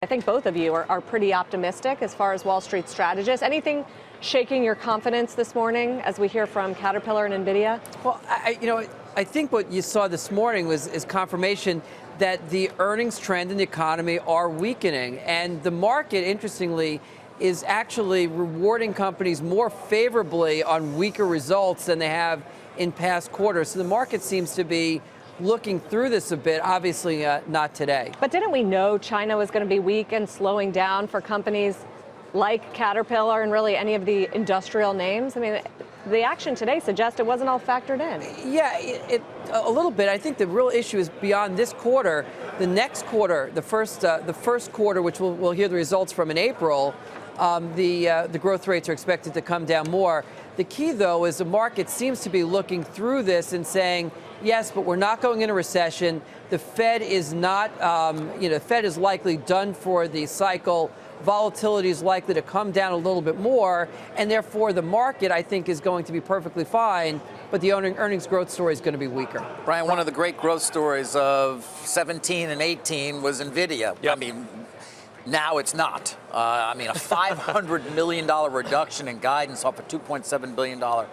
I think both of you are pretty optimistic as far as Wall Street strategists. Anything shaking your confidence this morning as we hear from Caterpillar and NVIDIA? Well, I think what you saw this morning is confirmation that the earnings trend in the economy are weakening. And the market, interestingly, is actually rewarding companies more favorably on weaker results than they have in past quarters. So the market seems to be looking through this a bit, obviously not today. But didn't we know China was going to be weak and slowing down for companies like Caterpillar and really any of the industrial names? I mean, the action today suggests it wasn't all factored in. Yeah, a little bit. I think the real issue is beyond this quarter. The next quarter, the first quarter, which we'll hear the results from in April, the growth rates are expected to come down more. The key, though, is the market seems to be looking through this and saying, yes, but we're not going into recession. The Fed is not, the Fed is likely done for the cycle. Volatility is likely to come down a little bit more, and therefore the market, I think, is going to be perfectly fine, but the earnings growth story is going to be weaker. Brian, one of the great growth stories of 17 and 18 was NVIDIA. Yep. I mean, now it's not. A $500 million reduction in guidance off a $2.7 billion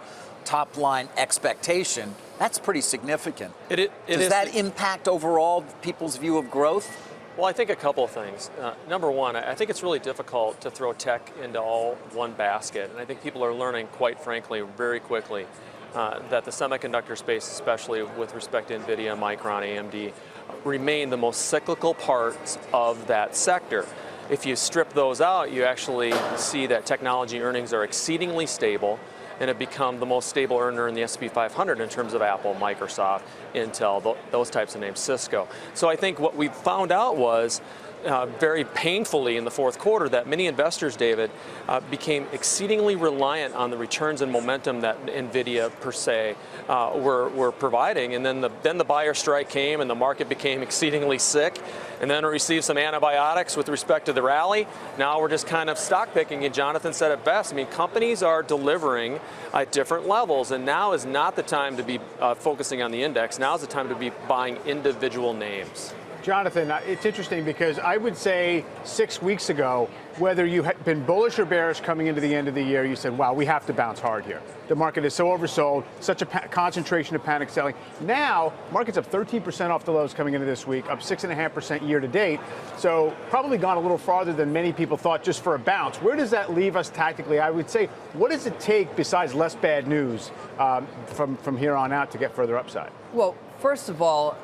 top line expectation. That's pretty significant. Does that impact overall people's view of growth? Well, I think a couple of things. Number one, I think it's really difficult to throw tech into all one basket. And I think people are learning, quite frankly, very quickly that the semiconductor space, especially with respect to NVIDIA, Micron, AMD, remain the most cyclical parts of that sector. If you strip those out, you actually see that technology earnings are exceedingly stable and have become the most stable earner in the S&P 500 in terms of Apple, Microsoft, Intel, those types of names, Cisco. So I think what we found out was very painfully in the fourth quarter that many investors, David, became exceedingly reliant on the returns and momentum that NVIDIA per se were providing. And then the buyer strike came and the market became exceedingly sick. And then it received some antibiotics with respect to the rally. Now we're just kind of stock picking, and Jonathan said it best. I mean, companies are delivering at different levels, and now is not the time to be focusing on the index. Now is the time to be buying individual names. Jonathan, it's interesting because I would say 6 weeks ago, whether you had been bullish or bearish coming into the end of the year, you said, wow, we have to bounce hard here. The market is so oversold, such a concentration of panic selling. Now, market's up 13% off the lows coming into this week, up 6.5% year to date. So probably gone a little farther than many people thought just for a bounce. Where does that leave us tactically? I would say, what does it take besides less bad news from here on out to get further upside? Well, first of all,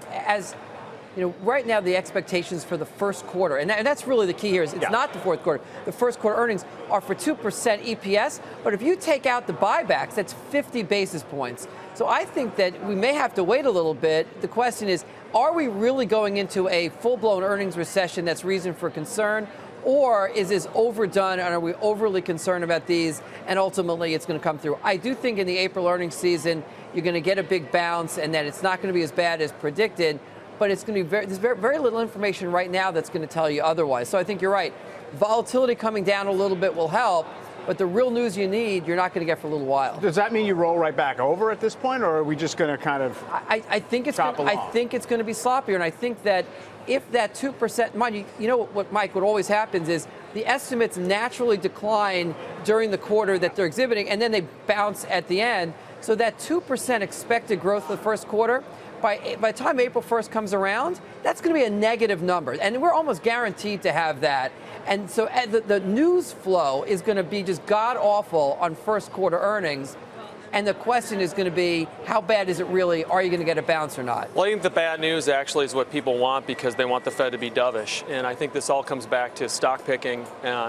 right now the expectations for the first quarter, and that's really the key here, is it's not the fourth quarter. The first quarter earnings are for 2% EPS, but if you take out the buybacks, that's 50 basis points. So I think that we may have to wait a little bit. The question is, are we really going into a full-blown earnings recession that's reason for concern? Or is this overdone, and are we overly concerned about these, and ultimately it's going to come through? I do think in the April earnings season, you're going to get a big bounce, and that it's not going to be as bad as predicted. But it's going to be there's very little information right now that's going to tell you otherwise. So I think you're right. Volatility coming down a little bit will help, but the real news you need, you're not going to get for a little while. Does that mean you roll right back over at this point, or are we just going to kind of I think it's going to be sloppier, and I think that if that 2%, mind you know what, Mike, what always happens is the estimates naturally decline during the quarter that they're exhibiting, and then they bounce at the end. So that 2% expected growth for the first quarter, by the time April 1st comes around, that's going to be a negative number. And we're almost guaranteed to have that. And so the news flow is going to be just god-awful on first quarter earnings. And the question is going to be, how bad is it really? Are you going to get a bounce or not? Well, I think the bad news actually is what people want, because they want the Fed to be dovish. And I think this all comes back to stock picking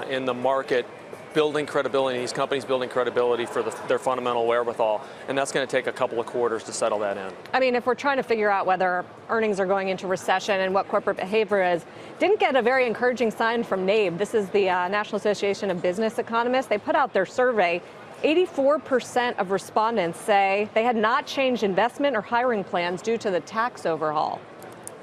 in the market, building credibility, these companies building credibility for their fundamental wherewithal, and that's going to take a couple of quarters to settle that in. I mean, if we're trying to figure out whether earnings are going into recession and what corporate behavior is, didn't get a very encouraging sign from NABE. This is the National Association of Business Economists. They put out their survey. 84% of respondents say they had not changed investment or hiring plans due to the tax overhaul.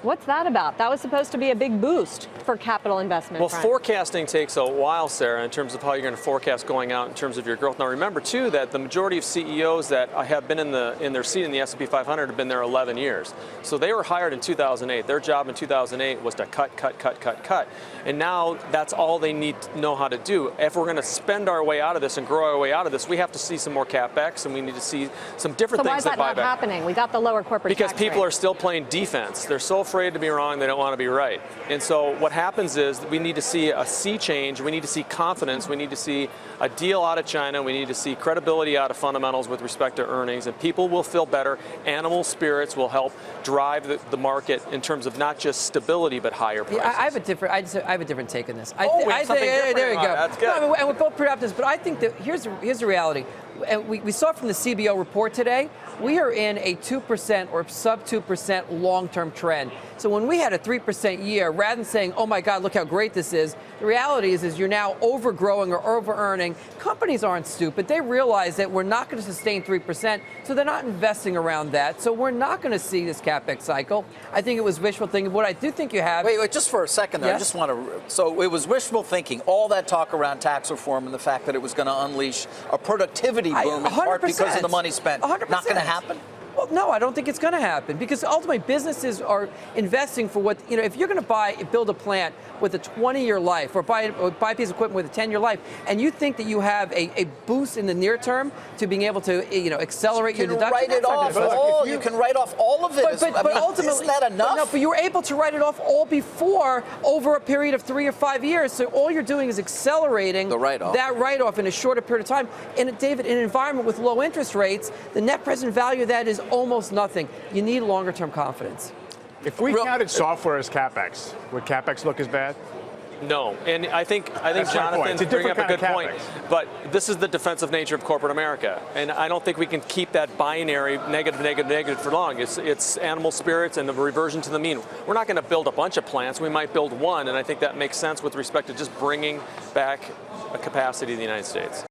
What's that about? That was supposed to be a big boost for capital investment. Well, Brian. forecasting takes a while, Sarah, in terms of how you're going to forecast going out in terms of your growth. Now, remember, too, that the majority of CEOs that have been in their seat in the S&P 500 have been there 11 years. So they were hired in 2008. Their job in 2008 was to cut. And now that's all they need to know how to do. If we're going to spend our way out of this and grow our way out of this, we have to see some more CapEx, and we need to see some different so things why is that not happening? We got the lower corporate because tax people rate. are still playing defense. They're so afraid to be wrong, they don't want to be right. And so what happens is we need to see a sea change. We need to see confidence. We need to see a deal out of China. We need to see credibility out of fundamentals with respect to earnings, and people will feel better. Animal spirits will help drive the market in terms of not just stability but higher prices. Yeah, I have a different take on this. We have something different. There you go. That's good. No, and we're both pretty optimists, but I think that here's the reality. And we saw from the CBO report today, we are in a 2% or sub 2% long-term trend. So when we had a 3% year, rather than saying, oh my God, look how great this is, the reality is you're now overgrowing or over-earning. Companies aren't stupid. They realize that we're not going to sustain 3%, so they're not investing around that. So we're not going to see this CapEx cycle. I think it was wishful thinking. What I do think you have... Wait, just for a second there. Yes? I just want to... So it was wishful thinking, all that talk around tax reform and the fact that it was going to unleash a productivity boom in part because of the money spent. 100%. Not going to happen? Well, no, I don't think it's going to happen because ultimately businesses are investing for what, if you're going to build a plant with a 20-year life or buy a piece of equipment with a 10-year life, and you think that you have a boost in the near term to being able to, accelerate your deduction. You can write off all of it. But ultimately, isn't that enough? But you were able to write it off all before over a period of 3 or 5 years. So all you're doing is accelerating that write-off in a shorter period of time. And David, in an environment with low interest rates, the net present value of that is almost nothing. You need longer-term confidence. If we counted software as CapEx, would CapEx look as bad? No, and I think That's my point. Jonathan's It's a bringing up a different good kind of point. CapEx. But this is the defensive nature of corporate America, and I don't think we can keep that binary negative for long. It's animal spirits and the reversion to the mean. We're not going to build a bunch of plants. We might build one, and I think that makes sense with respect to just bringing back a capacity to the United States.